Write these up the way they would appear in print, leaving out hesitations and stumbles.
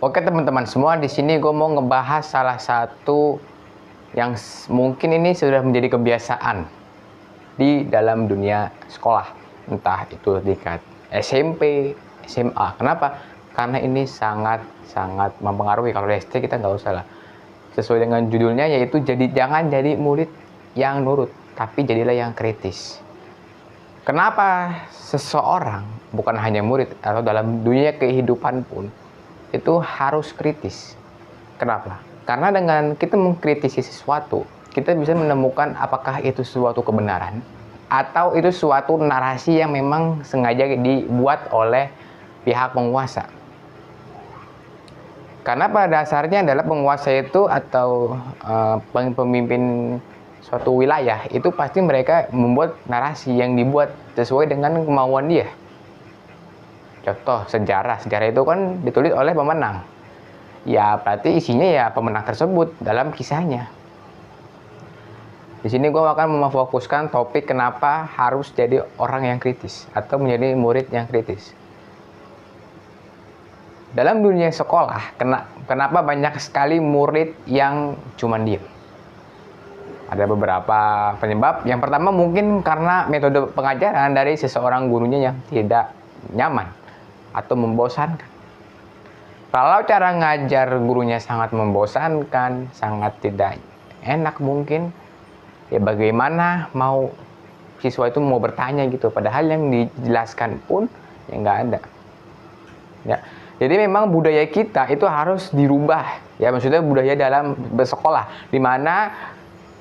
Oke teman-teman semua, di sini gue mau ngebahas salah satu yang mungkin ini sudah menjadi kebiasaan di dalam dunia sekolah, entah itu tingkat SMP, SMA. Kenapa? Karena ini sangat mempengaruhi. Kalau di SD kita nggak usah lah. Sesuai dengan judulnya, yaitu jangan jadi murid yang nurut, tapi jadilah yang kritis. Kenapa seseorang, bukan hanya murid atau dalam dunia kehidupan pun, itu harus kritis? Kenapa? Karena dengan kita mengkritisi sesuatu, kita bisa menemukan apakah itu suatu kebenaran atau itu suatu narasi yang memang sengaja dibuat oleh pihak penguasa. Karena pada dasarnya adalah penguasa itu atau pemimpin suatu wilayah itu pasti mereka membuat narasi yang dibuat sesuai dengan kemauan dia. Contoh sejarah itu kan ditulis oleh pemenang. Ya berarti isinya ya pemenang tersebut dalam kisahnya. Di sini gue akan memfokuskan topik kenapa harus jadi orang yang kritis atau menjadi murid yang kritis. Dalam dunia sekolah, kenapa banyak sekali murid yang cuma diam? Ada beberapa penyebab. Yang pertama mungkin karena metode pengajaran dari seseorang gurunya yang tidak nyaman atau membosankan. Kalau cara ngajar gurunya sangat membosankan, sangat tidak enak mungkin, ya bagaimana mau siswa itu mau bertanya gitu, padahal yang dijelaskan pun ya nggak ada. Ya, jadi memang budaya kita itu harus dirubah, ya maksudnya budaya dalam bersekolah, di mana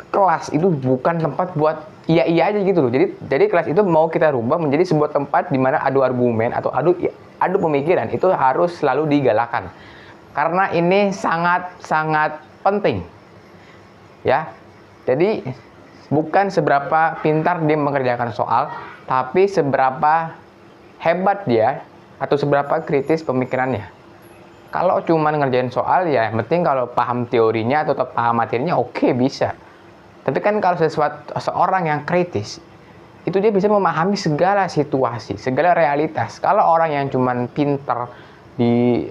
kelas itu bukan tempat buat iya aja gitu loh. Jadi kelas itu mau kita rubah menjadi sebuah tempat di mana adu argumen atau adu pemikiran itu harus selalu digalakan. Karena ini sangat penting. Ya. Jadi bukan seberapa pintar dia mengerjakan soal, tapi seberapa hebat dia atau seberapa kritis pemikirannya. Kalau cuma ngerjain soal ya yang penting kalau paham teorinya atau paham materinya oke, bisa. Tapi kan kalau seseorang yang kritis, itu dia bisa memahami segala situasi, segala realitas. Kalau orang yang cuma pintar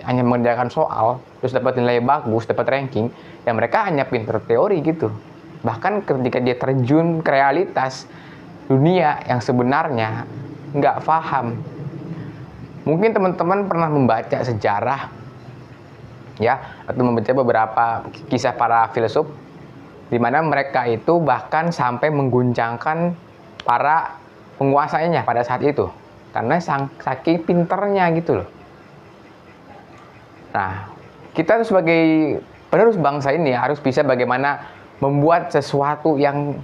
hanya mengerjakan soal, terus dapat nilai bagus, dapat ranking, ya mereka hanya pintar teori gitu. Bahkan ketika dia terjun ke realitas dunia yang sebenarnya, nggak paham. Mungkin teman-teman pernah membaca sejarah, ya, atau membaca beberapa kisah para filsuf, di mana mereka itu bahkan sampai mengguncangkan para penguasanya pada saat itu karena saking pinternya gitu loh. Nah, kita sebagai penerus bangsa ini harus bisa bagaimana membuat sesuatu yang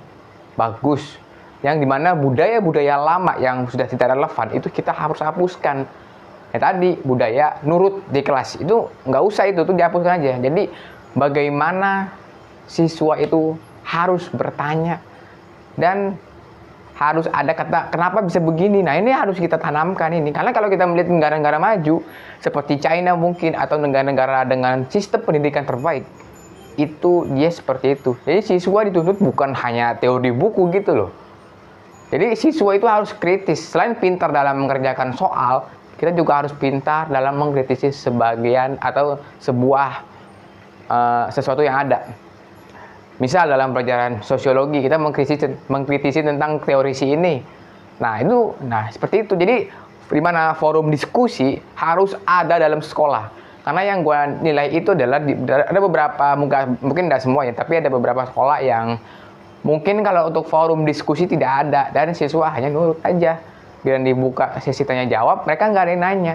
bagus, yang dimana budaya-budaya lama yang sudah tidak relevan itu kita harus hapuskan. Ya tadi budaya nurut di kelas itu nggak usah, itu tuh dihapuskan aja. Jadi bagaimana siswa itu harus bertanya dan harus ada kata kenapa bisa begini. Nah ini harus kita tanamkan ini, karena kalau kita melihat negara-negara maju seperti China mungkin atau negara-negara dengan sistem pendidikan terbaik, itu dia seperti itu. Jadi siswa dituntut bukan hanya teori buku gitu loh. Jadi siswa itu harus kritis. Selain pintar dalam mengerjakan soal, kita juga harus pintar dalam mengkritisi sebagian atau sebuah sesuatu yang ada. Misal dalam pelajaran sosiologi kita mengkritisi tentang teorisi ini. Nah seperti itu. Jadi di mana forum diskusi harus ada dalam sekolah. Karena yang gue nilai itu adalah ada beberapa, mungkin tidak semua ya, tapi ada beberapa sekolah yang mungkin kalau untuk forum diskusi tidak ada dan siswa hanya nurut aja. Bila dibuka sesi tanya jawab, mereka nggak ada yang nanya.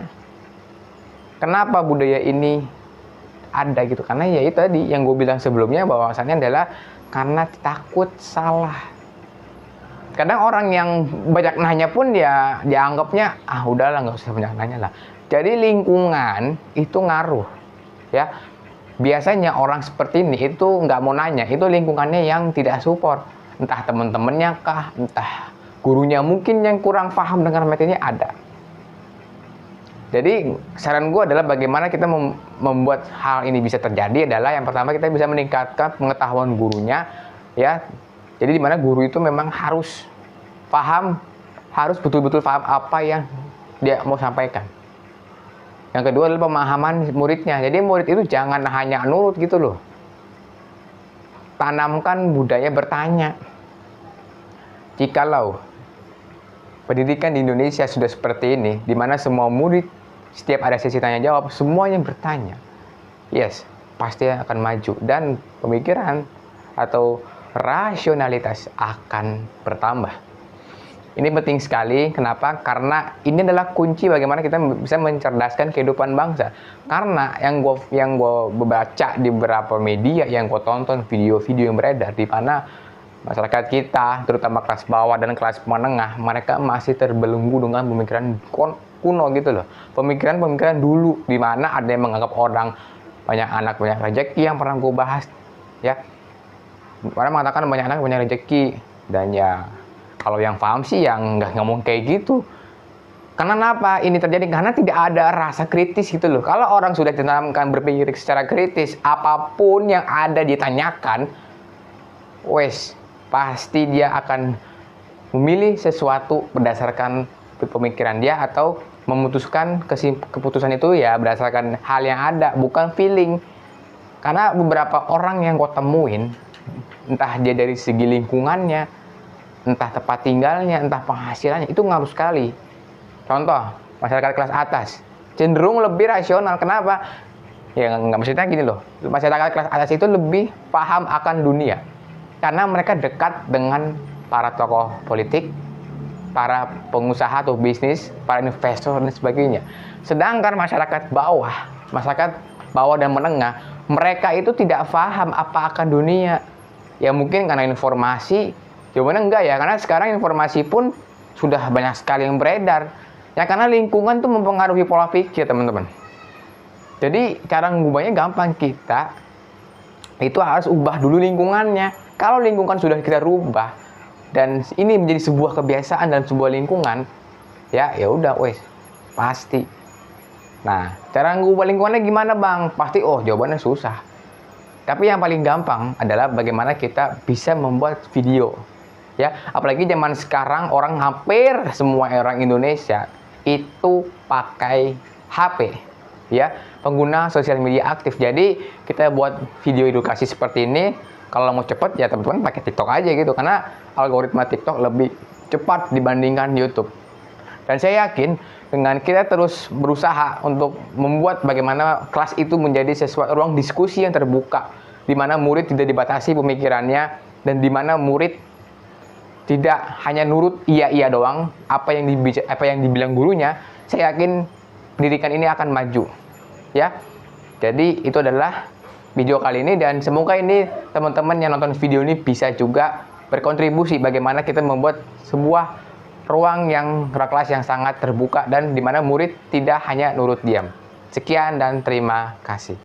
Kenapa budaya ini ada gitu? Karena ya itu tadi yang gue bilang sebelumnya, bahwasannya adalah karena takut salah. Kadang orang yang banyak nanya pun dia anggapnya udahlah nggak usah banyak nanya lah. Jadi lingkungan itu ngaruh, ya. Biasanya orang seperti ini itu nggak mau nanya, itu lingkungannya yang tidak support. Entah teman-temannya kah, entah gurunya mungkin yang kurang paham dengan materinya ada. Jadi saran gue adalah bagaimana kita membuat hal ini bisa terjadi adalah yang pertama kita bisa meningkatkan pengetahuan gurunya, ya. Jadi dimana guru itu memang harus paham, harus betul-betul paham apa yang dia mau sampaikan. Yang kedua adalah pemahaman muridnya. Jadi murid itu jangan hanya nurut gitu loh. Tanamkan budaya bertanya. Jikalau pendidikan di Indonesia sudah seperti ini, di mana semua murid setiap ada sesi tanya jawab, semuanya bertanya. Yes, pasti akan maju dan pemikiran atau rasionalitas akan bertambah. Ini penting sekali. Kenapa? Karena ini adalah kunci bagaimana kita bisa mencerdaskan kehidupan bangsa. Karena yang gue baca di beberapa media, yang gue tonton video-video yang beredar, di mana masyarakat kita, terutama kelas bawah dan kelas menengah, mereka masih terbelenggu dengan pemikiran kuno gitu loh. Pemikiran-pemikiran dulu, di mana ada yang menganggap orang banyak anak banyak rezeki, yang pernah gue bahas, ya. Orang mengatakan banyak anak banyak rezeki, dan ya kalau yang paham sih yang nggak ngomong kayak gitu. Karena apa ini terjadi? Karena tidak ada rasa kritis gitu loh. Kalau orang sudah ditanamkan berpikir secara kritis, apapun yang ada ditanyakan, wes pasti dia akan memilih sesuatu berdasarkan pemikiran dia, atau memutuskan keputusan itu ya berdasarkan hal yang ada, bukan feeling. Karena beberapa orang yang gue temuin, entah dia dari segi lingkungannya, entah tempat tinggalnya, entah penghasilannya, itu ngaruh sekali. Contoh, masyarakat kelas atas cenderung lebih rasional. Kenapa? Ya nggak, maksudnya gini loh, masyarakat kelas atas itu lebih paham akan dunia, karena mereka dekat dengan para tokoh politik, para pengusaha atau bisnis, para investor dan sebagainya. Sedangkan masyarakat bawah dan menengah, mereka itu tidak paham apa akan dunia. Ya mungkin karena informasi. Jawabannya enggak ya, karena sekarang informasi pun sudah banyak sekali yang beredar. Ya karena lingkungan tuh mempengaruhi pola pikir, teman-teman. Jadi cara ngubahnya gampang, kita itu harus ubah dulu lingkungannya. Kalau lingkungan sudah kita rubah dan ini menjadi sebuah kebiasaan dan sebuah lingkungan, ya udah wes pasti. Nah, cara ngubah lingkungannya gimana, Bang? Pasti jawabannya susah. Tapi yang paling gampang adalah bagaimana kita bisa membuat video. Ya, apalagi zaman sekarang orang hampir semua orang Indonesia itu pakai HP, ya, pengguna sosial media aktif. Jadi kita buat video edukasi seperti ini, kalau mau cepat ya teman-teman pakai TikTok aja gitu, karena algoritma TikTok lebih cepat dibandingkan YouTube. Dan saya yakin dengan kita terus berusaha untuk membuat bagaimana kelas itu menjadi sesuatu ruang diskusi yang terbuka, di mana murid tidak dibatasi pemikirannya, dan di mana murid tidak hanya nurut iya doang apa yang dibilang gurunya. Saya yakin pendidikan ini akan maju, ya. Jadi itu adalah video kali ini, dan semoga ini teman-teman yang nonton video ini bisa juga berkontribusi bagaimana kita membuat sebuah ruang kelas yang sangat terbuka, dan di mana murid tidak hanya nurut diam. Sekian dan terima kasih.